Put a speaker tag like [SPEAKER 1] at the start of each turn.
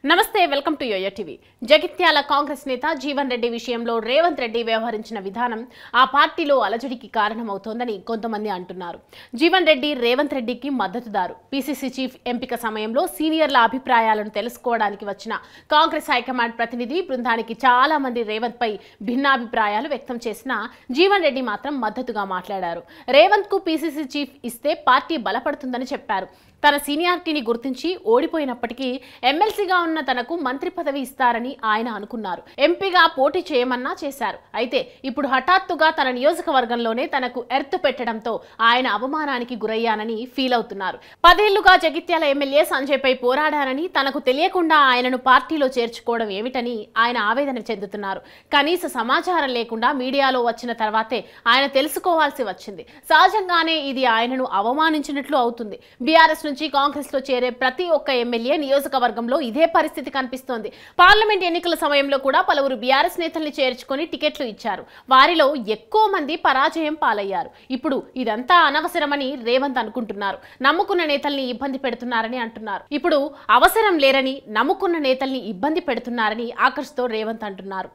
[SPEAKER 1] నమస్తే welcome to YoYo TV. Jagtial Congress నేత జీవన్ రెడ్డి విషయంలో రేవంత్ రెడ్డి వ్యవహరించిన విధానం ఆ పార్టీలో అలజడికి కారణమవుతోందని కొంతమంది అంటున్నారు. జీవన్ రెడ్డి రేవంత్ రెడ్డికి మద్దతుదారు. పీసీసీ చీఫ్ ఎంపిక సమయంలో సీనియర్ల అభిప్రాయాలను తెలుసుకోవడానికి వచ్చిన కాంగ్రెస్ హైకమాండ్ ప్రతినిధి బృందానికి చాలా మంది రేవంత్ పై భిన్నాభిప్రాయాలు వ్యక్తం చేసినా జీవన్ రెడ్డి మాత్రం మద్దతుగా మాట్లాడారు. రేవంత్ కు పీసీసీ చీఫ్ ఇస్తే పార్టీ బలపడుతుందని చెప్పారు. తన సీనియారిటీని గుర్తించి ఓడిపోయినప్పటికీ ఎమ్మెల్సీగా ఉన్న తనకు మంత్రి పదవి ఇస్తారని ఆయన అనుకున్నారు. ఎంపీగా పోటీ చేయమన్నా చేశారు. అయితే ఇప్పుడు హఠాత్తుగా తన నియోజకవర్గంలోనే తనకు ఎర్త్ పెట్టడంతో ఆయన అవమానానికి గురయ్యానని ఫీల్ అవుతున్నారు. 10 ఏళ్లుగా జగిత్యాల ఎమ్మెల్యే సంజయ్ పై పోరాడానని, తనకు తెలియకుండా ఆయనను పార్టీలో చేర్చుకోవడం ఏమిటని ఆయన ఆవేదన చెందుతున్నారు. కనీస సమాచారం లేకుండా మీడియాలో వచ్చిన తర్వాతే ఆయన తెలుసుకోవాల్సి వచ్చింది. సహజంగానే ఇది ఆయనను అవమానించినట్లు అవుతుంది. బీఆర్ఎస్ నుంచి కాంగ్రెస్ లో చేరే ప్రతి ఒక్క ఎమ్మెల్యే నియోజకవర్గంలో ఇదే పరిస్థితి కనిపిస్తోంది. పార్లమెంట్ ఎన్నికల సమయంలో కూడా పలువురు బీఆర్ఎస్ నేతల్ని చేర్చుకొని టికెట్లు ఇచ్చారు. వారిలో ఎక్కువ మంది పరాజయం పాలయ్యారు. ఇప్పుడు ఇదంతా అనవసరమని రేవంత్ అనుకుంటున్నారు. నమ్ముకున్న నేతల్ని ఇబ్బంది పెడుతున్నారని అంటున్నారు. ఇప్పుడు అవసరం లేరని నమ్ముకున్న నేతల్ని ఇబ్బంది పెడుతున్నారని ఆకర్ష్ తో రేవంత్ అంటున్నారు.